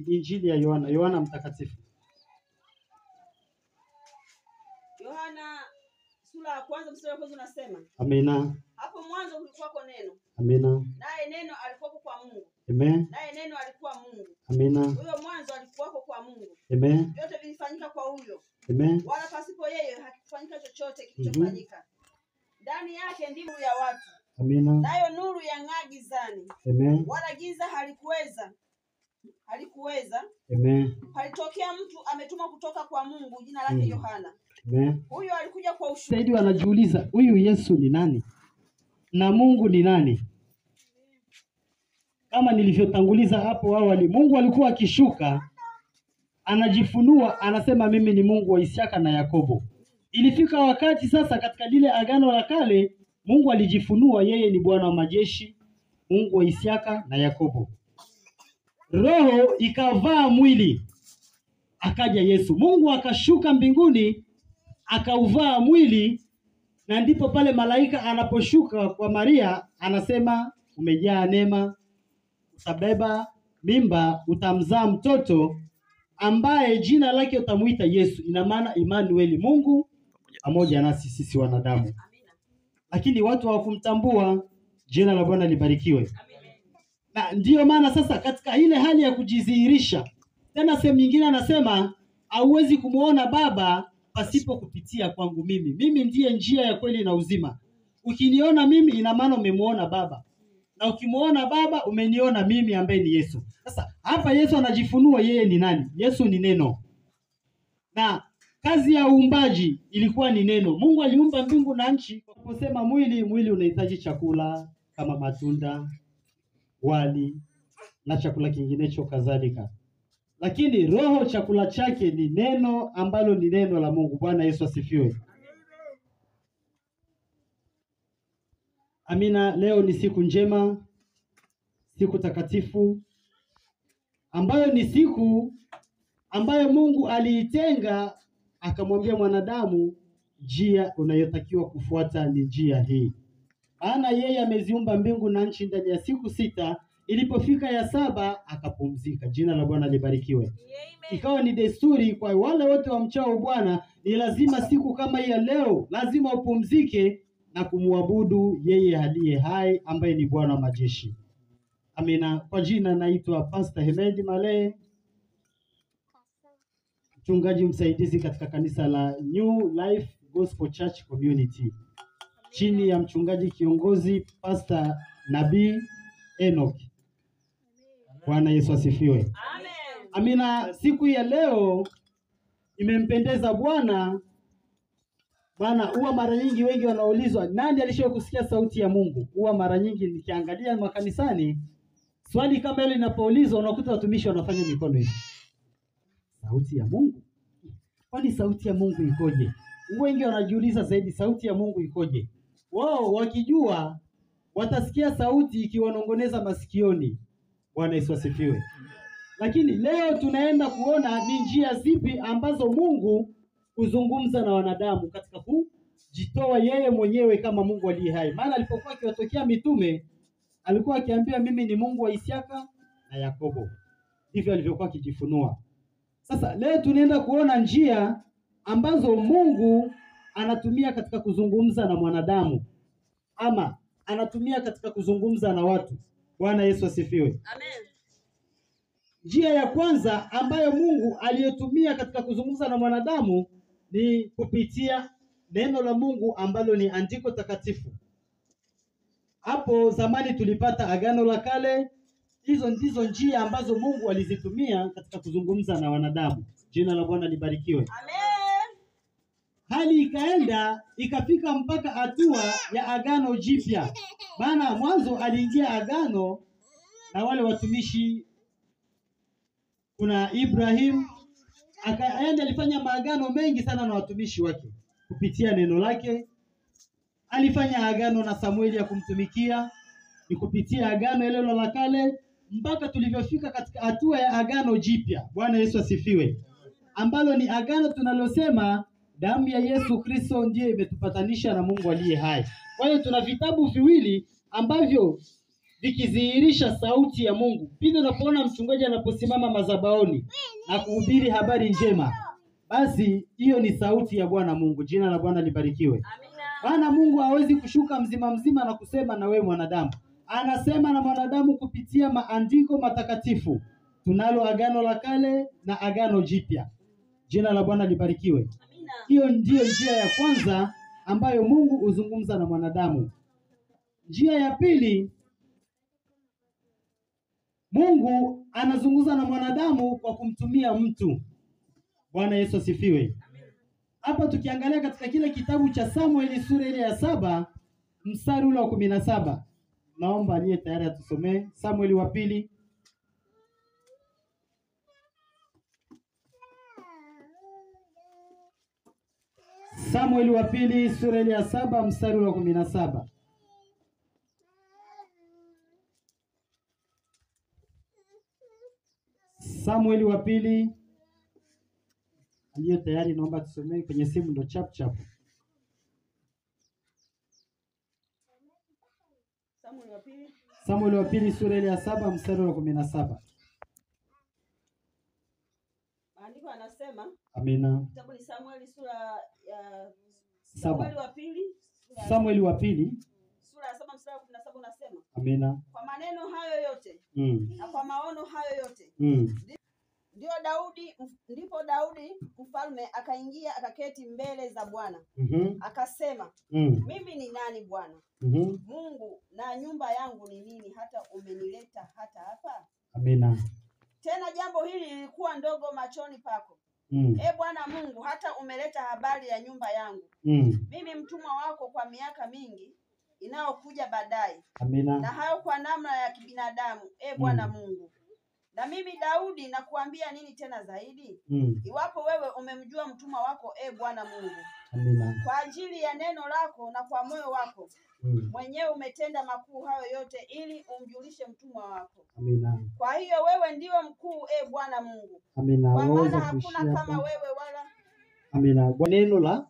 Injili ya Yohana, Yohana mtakatifu. Yohana sura ya kwanza mstari wa kwanza unasema. Amina. Hapo mwanzo kulikuwako neno. Amina. Naye neno alikuwa kwa Mungu. Amen. Naye neno alikuwa Mungu. Amina. Huyo mwanzo alikuwa kwa Mungu. Amen. Vyote vilifanyika kwa huyo. Amen. Wala pasipo yeye hakifanyika chochote kilichofanyika. Ndani yake ndimo ya watu. Amina. Nayo nuru yang'aa gizani. Amen. Wala giza halikuweza. Amen. Palitokea mtu ametumwa kutoka kwa Mungu, jina lake Yohana. Amen. Huyo alikuja kwa ushuhuda. Zaidi wanajiuliza huyu Yesu ni nani? Na Mungu ni nani? Kama nilivyotanguliza hapo awali, Mungu alikuwa akishuka, anajifunua, anasema mimi ni Mungu wa Isaka na Yakobo. Ilifika wakati sasa katika lile agano la kale, Mungu alijifunua yeye ni Bwana wa majeshi, Mungu wa Isaka na Yakobo. Roho ikavaa mwili, akaja Yesu. Mungu akashuka mbinguni, akauvaa mwili, na ndipo pale malaika anaposhuka kwa Maria anasema umejaa neema, utabeba mimba, utamzaa mtoto ambaye jina lake utamuita Yesu. Ina maana Emmanuel, Mungu pamoja nasi sisi wanadamu. Lakini watu hawakumtambua. Jina la Bwana libarikiwe. Na ndiyo maana sasa katika ile hali ya kujidhihirisha, tena sehemu nyingine anasema hauwezi kumuona Baba pasipo kupitia kwangu mimi. Mimi ndiye njia ya kweli na uzima. Ukiniona mimi ina maana umemuona Baba. Na ukimuona Baba umeniona mimi ambaye ni Yesu. Sasa hapa Yesu anajifunua yeye ni nani? Yesu ni neno. Na kazi ya uumbaji ilikuwa ni neno. Mungu aliumba mbingu na nchi. Kwa kusema mwili unahitaji chakula kama matunda, wali na chakula kinginecho kadhalika. Lakini roho chakula chake ni neno ambalo ni neno la Mungu. Bwana Yesu asifiwe. Amina. Leo ni siku njema, siku takatifu, ambayo ni siku ambayo Mungu aliitenga, akamwambia mwanadamu njia unayotakiwa kufuata ni njia hii. Maana yeye ameziumba mbingu na nchi ndani ya siku 6, ilipofika ya 7 akapumzika. Jina la Bwana libarikiwe. Ikawa ni desturi kwa wale wote wamchao Bwana, ni lazima siku kama hii ya leo lazima upumzike na kumwabudu yeye aliye hai ambaye ni Bwana wa majeshi. Amina. Kwa jina naitwa Pastor Hemedi Male, mchungaji msaidizi katika kanisa la New Life Gospel Church Community, chini ya mchungaji kiongozi Pastor Nabii Enoch. Bwana Yesu asifiwe. Amen. Amina. Siku ya leo imempendeza Bwana. Bwana, huwa mara nyingi wengi wanaulizwa nani alishawahi kusikia sauti ya Mungu? Huwa mara nyingi nikiangalia makanisani, swali kama hilo linapoulizwa unakuta watumishi wanafanya mikono hivi. Sauti ya Mungu? Kwani sauti ya Mungu ikoje? Wengi wanajiuliza zaidi sauti ya Mungu ikoje? Wao wakijua watasikia sauti ikiwanongoneza masikioni. Bwana Yesu asifiwe. Lakini leo tunaenda kuona ni njia zipi ambazo Mungu kuzungumza na wanadamu katika kujitoa yeye mwenyewe kama Mungu aliye hai. Maana alipokuwa akiwatokea mitume alikuwa akiambia mimi ni Mungu wa Isaka na Yakobo. Ndivyo alivyokuwa akijifunua. Sasa leo tunaenda kuona njia ambazo Mungu anatumia katika kuzungumza na mwanadamu, ama anatumia katika kuzungumza na watu. Bwana Yesu asifiwe. Amen. Njia ya kwanza ambayo Mungu aliyotumia katika kuzungumza na mwanadamu ni kupitia neno la Mungu ambalo ni andiko takatifu. Hapo zamani tulipata agano la kale. Hizo ndizo njia ambazo Mungu alizitumia katika kuzungumza na wanadamu. Jina la Bwana libarikiwe. Amen. Hali ikaenda ikafika mpaka hatua ya agano jipya. Maana mwanzo aliingia agano na wale watumishi, kuna Ibrahim, akaenda alifanya maagano mengi sana na watumishi wake kupitia neno lake. Alifanya agano na Samueli ya kumtumikia, ni kupitia agano ile la kale, mpaka tulivyofika katika hatua ya agano jipya. Bwana Yesu asifiwe. Ambalo ni agano tunalosema damu ya Yesu Kristo ndiye imetupatanisha na Mungu aliye hai. Kwa hiyo tuna vitabu viwili ambavyo vikidhihirisha sauti ya Mungu. Pindi unapoona mchungaji anaposimama madhabahuni na kuhubiri habari njema, basi hiyo ni sauti ya Bwana Mungu. Jina la Bwana libarikiwe. Maana Mungu hawezi kushuka mzima mzima na kusema na wewe mwanadamu. Anasema na mwanadamu kupitia maandiko matakatifu. Tunalo agano la kale na agano jipya. Jina la Bwana libarikiwe. Hiyo ndiyo njia ya kwanza ambayo Mungu huzungumza na mwanadamu. Njia ya pili, Mungu anazungumza na mwanadamu kwa kumtumia mtu. Bwana Yesu asifiwe. Hapa tukiangalia katika kile kitabu cha Samueli sura ile ya 7 mstari ule wa 17. Naomba aliye tayari atusomee Samueli wa pili. Samueli wa pili sura ile ya 7 mstari ule wa 17. Samueli wa pili, aliye tayari naomba tusomee kwenye simu ndo chap chap. Samueli wa pili sura ile ya 7 mstari wa 17. Maandiko anasema, Amina. kitabu ni Samueli sura ya 7. Samueli wa pili sura ya 7 mstari wa 17 unasema, Amina. kwa maneno hayo yote na kwa maono hayo yote ndipo Daudi mfalme akaingia akaketi mbele za Bwana. Akasema, mimi ni nani Bwana Mungu, na nyumba yangu ni nini hata umenileta hata hapa? Amina. Tena jambo hili lilikuwa ndogo machoni pako, Bwana Mungu, hata umeleta habari ya nyumba yangu mimi mtumwa wako kwa miaka mingi inayokuja baadaye. Amina. Na hayo kwa namna ya kibinadamu, Bwana Mungu. Na mimi Daudi nakuambia nini tena zaidi? Iwapo wewe umemjua mtumwa wako, Bwana Mungu. Amina. Kwa ajili ya neno lako na kwa moyo wako mwenyewe umetenda makuu hayo yote, ili umjulishe mtumwa wako. Amina. Kwa hiyo wewe ndiwe mkuu, Bwana Mungu. Amina. Kwa maana hakuna kama wewe wala. Amina. Neno la